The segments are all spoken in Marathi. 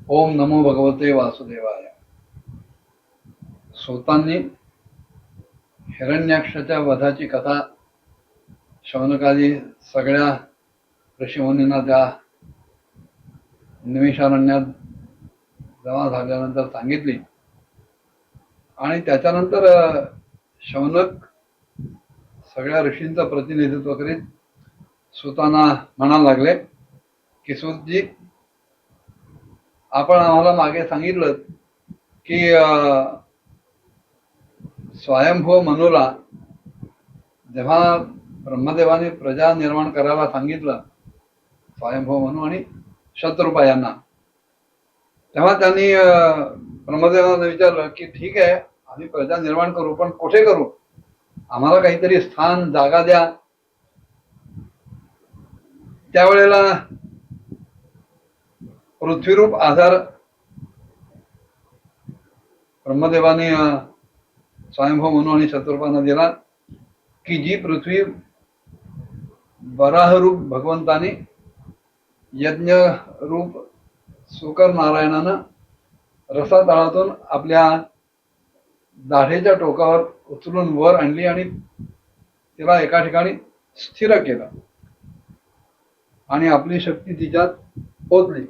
ओम नमो भगवते वासुदेवाय. सूतांनी हिरण्याक्षाच्या वधाची कथा शौनकादी सगळ्या ऋषीमुनींना त्या निमिषारण्यात जमा झाल्यानंतर सांगितली. आणि त्याच्यानंतर शौनक सगळ्या ऋषींचं प्रतिनिधित्व करीत सूतांना म्हणायला लागले की सूतजी, आपण आम्हाला मागे सांगितलं की स्वयंभू मनुला जेव्हा ब्रह्मदेवाने प्रजा निर्माण करायला सांगितलं, स्वयंभू मनु आणि शत्रुपा यांना, तेव्हा त्यांनी ब्रह्मदेवाने विचारलं की ठीक आहे, आम्ही प्रजा निर्माण करू, पण कुठे करू, आम्हाला काहीतरी स्थान जागा द्या. त्यावेळेला पृथ्वीरूप आधार ब्रह्मदेवाने स्वयंभू मनु आणि शत्रुपांना दिला की जी पृथ्वी वराहरूप भगवंताने, यज्ञ रूप सुकर नारायणानं रसातळातून आपल्या दाढेच्या टोकावर उचलून वर आणली आणि तिला एका ठिकाणी स्थिर केलं आणि आपली शक्ती तिच्यात पोचली.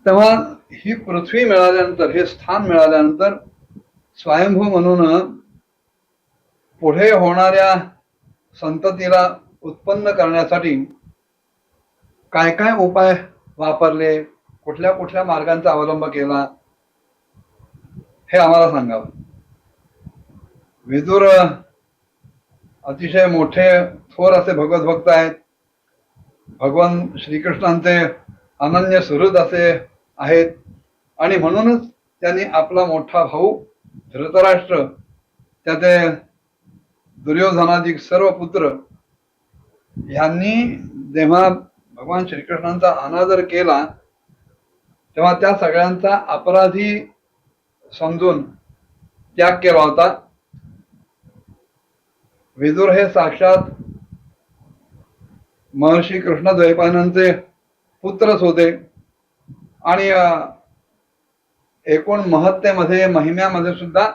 तेव्हा ही पृथ्वी मिळाल्यानंतर, हे स्थान मिळाल्यानंतर स्वयंभू म्हणून पुढे होणाऱ्या संततीला उत्पन्न करण्यासाठी काय काय उपाय वापरले, कुठल्या कुठल्या मार्गांचा अवलंब केला, हे आम्हाला सांगावं. विदुर अतिशय मोठे थोर असे भगवत भक्त आहेत. भगवान श्रीकृष्णांचे अनन्य सुहृद असे आहेत आणि म्हणूनच त्यांनी आपला मोठा भाऊ धृतराष्ट्र, त्याचे दुर्योधनाधिक सर्व पुत्र यांनी जेव्हा भगवान श्रीकृष्णांचा अनादर केला, तेव्हा त्या सगळ्यांचा अपराधी समजून त्याग केला होता. विदुर हे साक्षात महर्षी कृष्णद्वैपायनांचे पुत्रच होते आणि एकूण महत्तेमध्ये, महिम्यामध्ये सुद्धा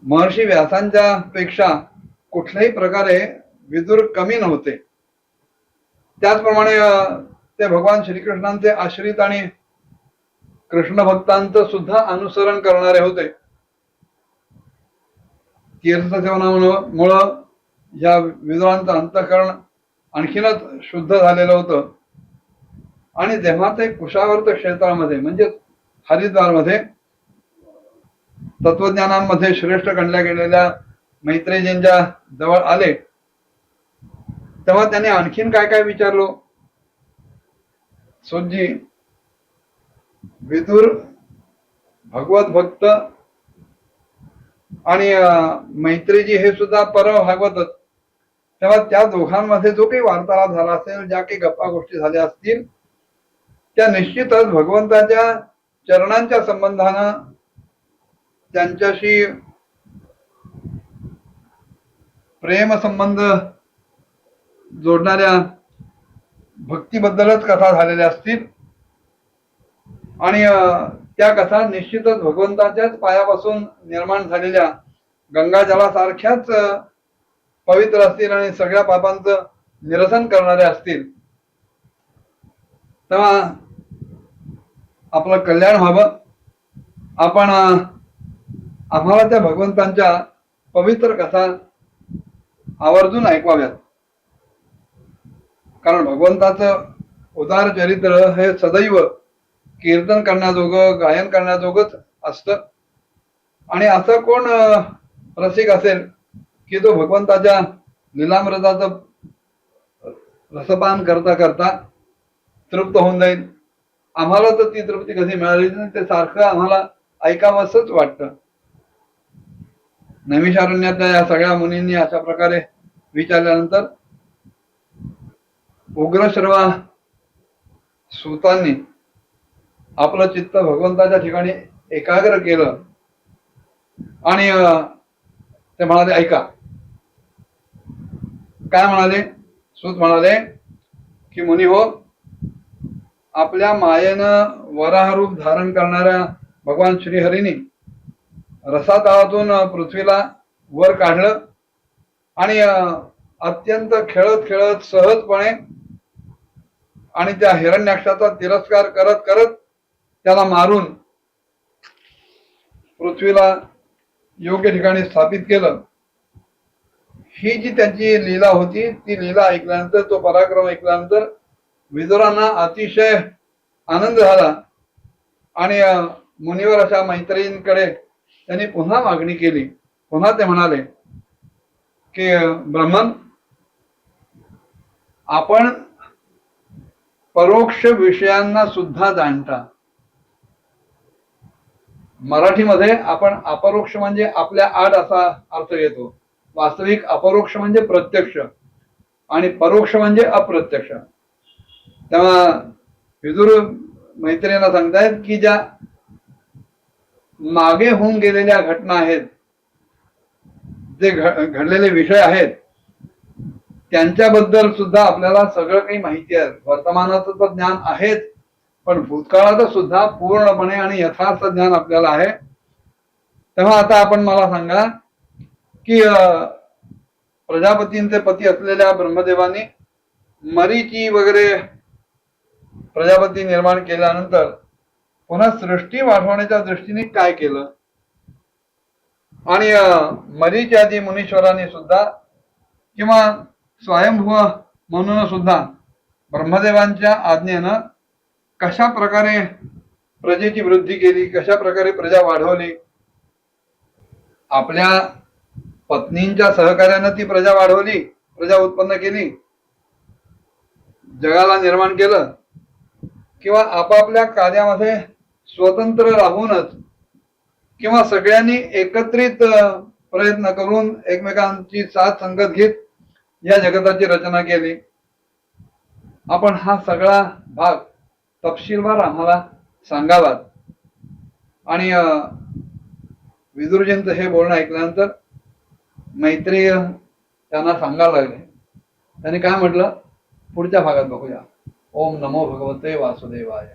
महर्षी व्यासांच्या पेक्षा कुठल्याही प्रकारे विदुर कमी नव्हते. त्याचप्रमाणे ते भगवान श्रीकृष्णांचे आश्रित आणि कृष्ण भक्तांचं सुद्धा अनुसरण करणारे होते. तीर्थसेवनामुळं या विदुरांचं अंतःकरण आणखीनच शुद्ध झालेलं होतं. आणि जेव्हा ते कुशावर्त क्षेत्रामध्ये म्हणजे हरिद्वारमध्ये तत्वज्ञानांमध्ये श्रेष्ठ गणल्या गेलेल्या मैत्रेयींच्या जवळ आले, तेव्हा त्यांनी आणखीन काय काय विचारलो. सूतजी, विदुर भगवत भक्त आणि मैत्रेयी हे सुद्धा परम भागवतच. तेव्हा त्या दोघांमध्ये जो काही वार्तालाप झाला असेल, ज्या काही गप्पा गोष्टी झाल्या असतील, त्या निश्चितच भगवंताच्या चरणांच्या संबंधानं त्यांच्याशी प्रेम संबंध जोडणाऱ्या भक्तीबद्दलच कथा झालेल्या असतील आणि त्या कथा निश्चितच भगवंताच्याच पायापासून निर्माण झालेल्या गंगाजलासारख्याच पवित्र असतील आणि सगळ्या पापांचं निरसन करणारे असतील. तेव्हा आपलं कल्याण व्हावं, आपण आम्हाला त्या भगवंतांच्या पवित्र कथा आवर्जून ऐकवाव्यात. कारण भगवंताचं उदार चरित्र हे सदैव कीर्तन करण्याजोगं, गायन करण्याजोगंच असतं. आणि असं कोण रसिक असेल की तो भगवंताच्या लीलामृताचं रसपान करता करता तृप्त होऊन जाईल. आम्हाला तर ती तृप्ती कधी मिळाली नाही, ते सारखं आम्हाला ऐकावंसच वाटतं. नैमिषारण्यातल्या या सगळ्या मुनींनी अशा प्रकारे विचारल्यानंतर उग्रश्रवा सूतांनी आपलं चित्त भगवंताच्या ठिकाणी एकाग्र केलं आणि ते म्हणाले, ऐका. काय म्हणाले? सूत म्हणाले की मुनी हो, आपल्या मायेनं वराह रूप धारण करणाऱ्या भगवान श्रीहरीने रसातळातून पृथ्वीला वर काढलं आणि अत्यंत खेळत खेळत सहजपणे आणि त्या हिरण्याक्षाचा तिरस्कार करत करत त्याला मारून पृथ्वीला योग्य ठिकाणी स्थापित केलं. ही जी त्यांची लीला होती ती लीला ऐकल्यानंतर, तो पराक्रम ऐकल्यानंतर विदुरांना अतिशय आनंद झाला आणि मुनिवर अशा मैत्रिणींकडे त्यांनी पुन्हा मागणी केली. पुन्हा ते म्हणाले की ब्राह्मण, आपण परोक्ष विषयांना सुद्धा जाणता. मराठीमध्ये आपण अपरोक्ष म्हणजे आपल्या आड असा अर्थ घेतो. वास्तविक अपरोक्ष म्हणजे प्रत्यक्ष आणि परोक्ष म्हणजे अप्रत्यक्ष. तेव्हा विदुर मैत्रिणींना सांगतायत की ज्या मागे होऊन गेलेल्या घटना आहेत, जे घडलेले विषय आहेत, त्यांच्याबद्दल सुद्धा आपल्याला सगळं काही माहिती आहे. वर्तमानाचं तर ज्ञान आहेच, पण भूतकाळाचं सुद्धा पूर्णपणे आणि यथार्थ ज्ञान आपल्याला आहे. तेव्हा आता आपण मला सांगा की प्रजापतींचे पती असलेल्या ब्रह्मदेवाने मरीची वगैरे प्रजापती निर्माण केल्यानंतर पुन्हा सृष्टी वाढवण्याच्या दृष्टीने काय केलं, आणि मरीची आदी मुनीश्वरांनी सुद्धा किंवा स्वयंभू म्हणून सुद्धा ब्रह्मदेवांच्या आज्ञेनं कशा प्रकारे प्रजेची वृद्धी केली, कशा प्रकारे प्रजा वाढवली. आपल्या पत्नींच्या सहकार्यानं ती प्रजा वाढवली, प्रजा उत्पन्न केली, जगाला निर्माण केलं, किंवा आपापल्या कार्यामध्ये स्वतंत्र राहूनच किंवा सगळ्यांनी एकत्रित प्रयत्न करून एकमेकांची साथ संगत घेत या जगताची रचना केली. आपण हा सगळा भाग तपशीलवार आम्हाला सांगावात. आणि विदुरजींचं हे बोलणं ऐकल्यानंतर मैत्रेय त्यांना सांगायला लागले. त्यांनी काय म्हटलं पुढच्या भागात बघूया. ओम नमो भगवते वासुदेवाय.